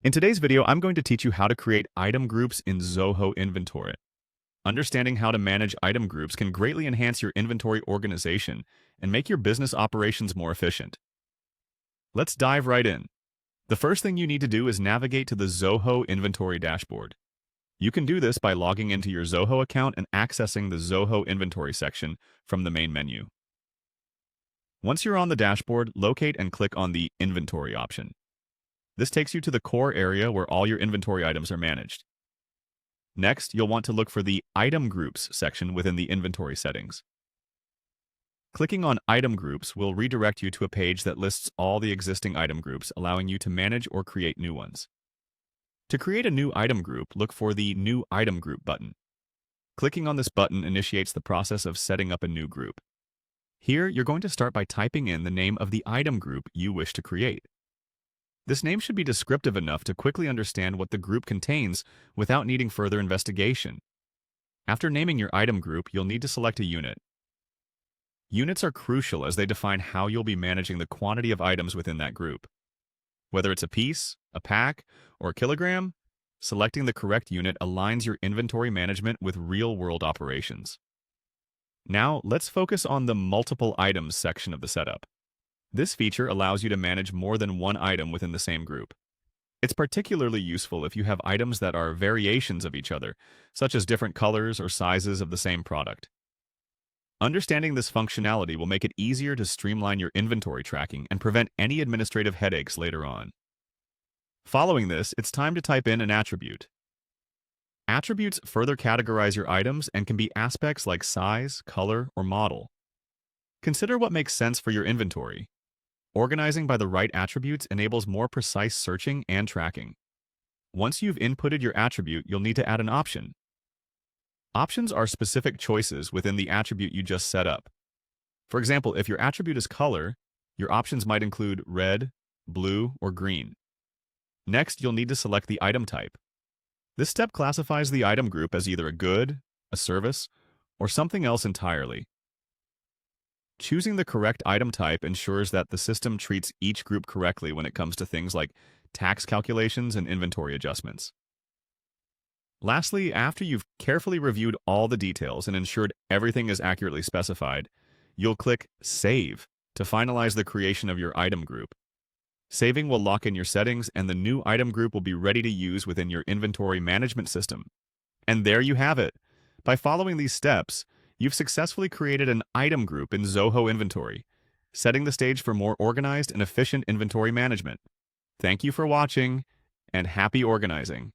In today's video, I'm going to teach you how to create item groups in Zoho Inventory. Understanding how to manage item groups can greatly enhance your inventory organization and make your business operations more efficient. Let's dive right in. The first thing you need to do is navigate to the Zoho Inventory dashboard. You can do this by logging into your Zoho account and accessing the Zoho Inventory section from the main menu. Once you're on the dashboard, locate and click on the Inventory option. This takes you to the core area where all your inventory items are managed. Next, you'll want to look for the Item Groups section within the inventory settings. Clicking on Item Groups will redirect you to a page that lists all the existing item groups, allowing you to manage or create new ones. To create a new item group, look for the New Item Group button. Clicking on this button initiates the process of setting up a new group. Here, you're going to start by typing in the name of the item group you wish to create. This name should be descriptive enough to quickly understand what the group contains without needing further investigation. After naming your item group, you'll need to select a unit. Units are crucial as they define how you'll be managing the quantity of items within that group. Whether it's a piece, a pack, or a kilogram, selecting the correct unit aligns your inventory management with real-world operations. Now, let's focus on the Multiple Items section of the setup. This feature allows you to manage more than one item within the same group. It's particularly useful if you have items that are variations of each other, such as different colors or sizes of the same product. Understanding this functionality will make it easier to streamline your inventory tracking and prevent any administrative headaches later on. Following this, it's time to type in an attribute. Attributes further categorize your items and can be aspects like size, color, or model. Consider what makes sense for your inventory. Organizing by the right attributes enables more precise searching and tracking. Once you've inputted your attribute, you'll need to add an option. Options are specific choices within the attribute you just set up. For example, if your attribute is color, your options might include red, blue, or green. Next, you'll need to select the item type. This step classifies the item group as either a good, a service, or something else entirely. Choosing the correct item type ensures that the system treats each group correctly when it comes to things like tax calculations and inventory adjustments. Lastly, after you've carefully reviewed all the details and ensured everything is accurately specified, you'll click Save to finalize the creation of your item group. Saving will lock in your settings, and the new item group will be ready to use within your inventory management system. And there you have it. By following these steps, you've successfully created an item group in Zoho Inventory, setting the stage for more organized and efficient inventory management. Thank you for watching, and happy organizing.